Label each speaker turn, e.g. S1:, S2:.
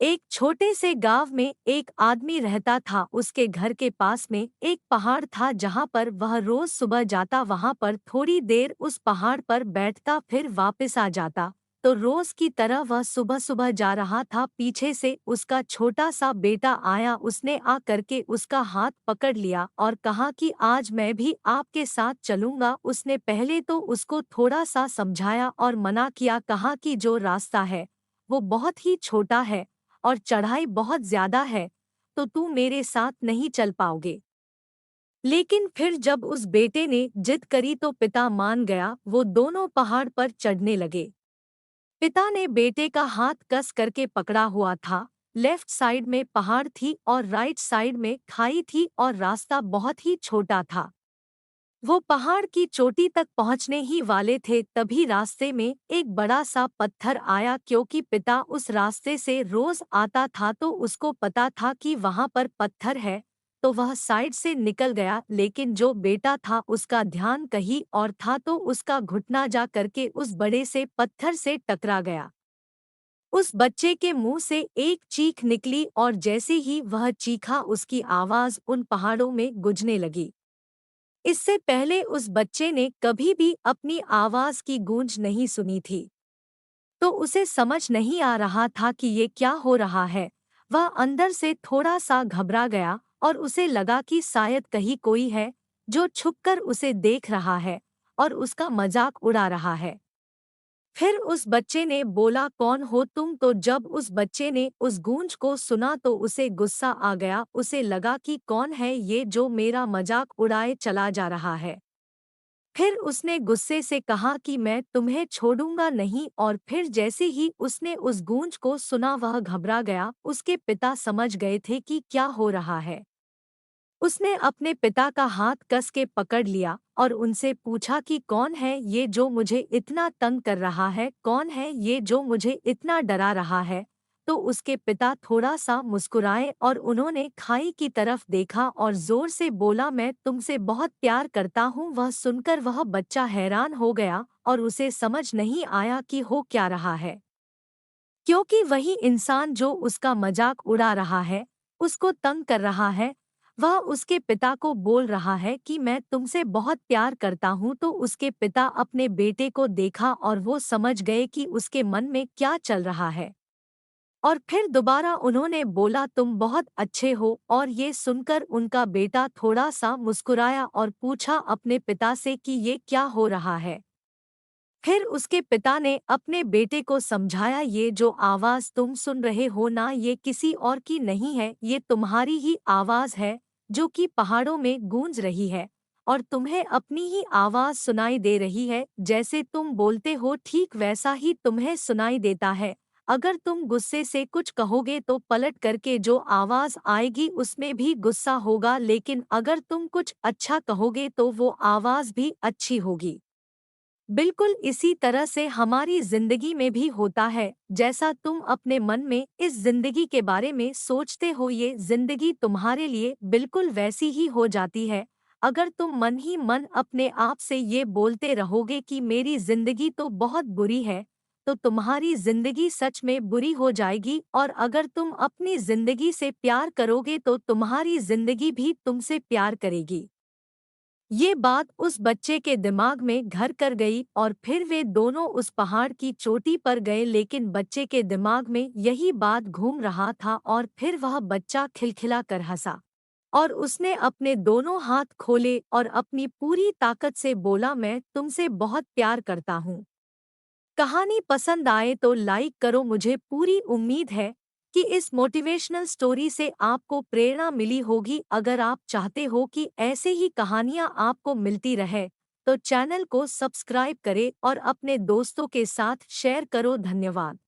S1: एक छोटे से गांव में एक आदमी रहता था। उसके घर के पास में एक पहाड़ था जहां पर वह रोज सुबह जाता, वहां पर थोड़ी देर उस पहाड़ पर बैठता, फिर वापस आ जाता। तो रोज की तरह वह सुबह सुबह जा रहा था। पीछे से उसका छोटा सा बेटा आया। उसने आ करके उसका हाथ पकड़ लिया और कहा कि आज मैं भी आपके साथ चलूंगा। उसने पहले तो उसको थोड़ा सा समझाया और मना किया, कहा कि जो रास्ता है वो बहुत ही छोटा है और चढ़ाई बहुत ज्यादा है, तो तू मेरे साथ नहीं चल पाओगे। लेकिन फिर जब उस बेटे ने जिद करी तो पिता मान गया। वो दोनों पहाड़ पर चढ़ने लगे। पिता ने बेटे का हाथ कस करके पकड़ा हुआ था। लेफ्ट साइड में पहाड़ थी और राइट साइड में खाई थी और रास्ता बहुत ही छोटा था। वो पहाड़ की चोटी तक पहुंचने ही वाले थे, तभी रास्ते में एक बड़ा सा पत्थर आया। क्योंकि पिता उस रास्ते से रोज आता था तो उसको पता था कि वहां पर पत्थर है, तो वह साइड से निकल गया। लेकिन जो बेटा था उसका ध्यान कहीं और था, तो उसका घुटना जा करके उस बड़े से पत्थर से टकरा गया। उस बच्चे के मुंह से एक चीख निकली और जैसे ही वह चीखा उसकी आवाज उन पहाड़ों में गूंजने लगी। इससे पहले उस बच्चे ने कभी भी अपनी आवाज की गूंज नहीं सुनी थी, तो उसे समझ नहीं आ रहा था कि ये क्या हो रहा है। वह अंदर से थोड़ा सा घबरा गया और उसे लगा कि शायद कहीं कोई है जो छुपकर उसे देख रहा है और उसका मजाक उड़ा रहा है। फिर उस बच्चे ने बोला, कौन हो तुम? तो जब उस बच्चे ने उस गूंज को सुना तो उसे गुस्सा आ गया। उसे लगा कि कौन है ये जो मेरा मजाक उड़ाए चला जा रहा है। फिर उसने गुस्से से कहा कि मैं तुम्हें छोड़ूंगा नहीं। और फिर जैसे ही उसने उस गूंज को सुना वह घबरा गया। उसके पिता समझ गए थे कि क्या हो रहा है। उसने अपने पिता का हाथ कस के पकड़ लिया और उनसे पूछा कि कौन है ये जो मुझे इतना तंग कर रहा है, कौन है ये जो मुझे इतना डरा रहा है। तो उसके पिता थोड़ा सा मुस्कुराए और उन्होंने खाई की तरफ देखा और जोर से बोला, मैं तुमसे बहुत प्यार करता हूँ। वह सुनकर वह बच्चा हैरान हो गया और उसे समझ नहीं आया कि हो क्या रहा है, क्योंकि वही इंसान जो उसका मजाक उड़ा रहा है, उसको तंग कर रहा है, वह उसके पिता को बोल रहा है कि मैं तुमसे बहुत प्यार करता हूँ। तो उसके पिता अपने बेटे को देखा और वो समझ गए कि उसके मन में क्या चल रहा है। और फिर दोबारा उन्होंने बोला, तुम बहुत अच्छे हो। और ये सुनकर उनका बेटा थोड़ा सा मुस्कुराया और पूछा अपने पिता से कि ये क्या हो रहा है। फिर उसके पिता ने अपने बेटे को समझाया, ये जो आवाज तुम सुन रहे हो ना, ये किसी और की नहीं है, ये तुम्हारी ही आवाज है जो कि पहाड़ों में गूंज रही है। और तुम्हें अपनी ही आवाज सुनाई दे रही है। जैसे तुम बोलते हो ठीक वैसा ही तुम्हें सुनाई देता है। अगर तुम गुस्से से कुछ कहोगे तो पलट करके जो आवाज आएगी उसमें भी गुस्सा होगा, लेकिन अगर तुम कुछ अच्छा कहोगे तो वो आवाज भी अच्छी होगी। बिल्कुल इसी तरह से हमारी जिंदगी में भी होता है। जैसा तुम अपने मन में इस जिंदगी के बारे में सोचते हो, ये जिंदगी तुम्हारे लिए बिल्कुल वैसी ही हो जाती है। अगर तुम मन ही मन अपने आप से ये बोलते रहोगे कि मेरी जिंदगी तो बहुत बुरी है, तो तुम्हारी जिंदगी सच में बुरी हो जाएगी। और अगर तुम अपनी जिंदगी से प्यार करोगे तो तुम्हारी जिंदगी भी तुमसे प्यार करेगी। ये बात उस बच्चे के दिमाग में घर कर गई और फिर वे दोनों उस पहाड़ की चोटी पर गए। लेकिन बच्चे के दिमाग में यही बात घूम रहा था और फिर वह बच्चा खिलखिला कर हंसा और उसने अपने दोनों हाथ खोले और अपनी पूरी ताकत से बोला, मैं तुमसे बहुत प्यार करता हूँ। कहानी पसंद आए तो लाइक करो। मुझे पूरी उम्मीद है कि इस मोटिवेशनल स्टोरी से आपको प्रेरणा मिली होगी। अगर आप चाहते हो कि ऐसे ही कहानियां आपको मिलती रहे तो चैनल को सब्सक्राइब करें और अपने दोस्तों के साथ शेयर करो। धन्यवाद।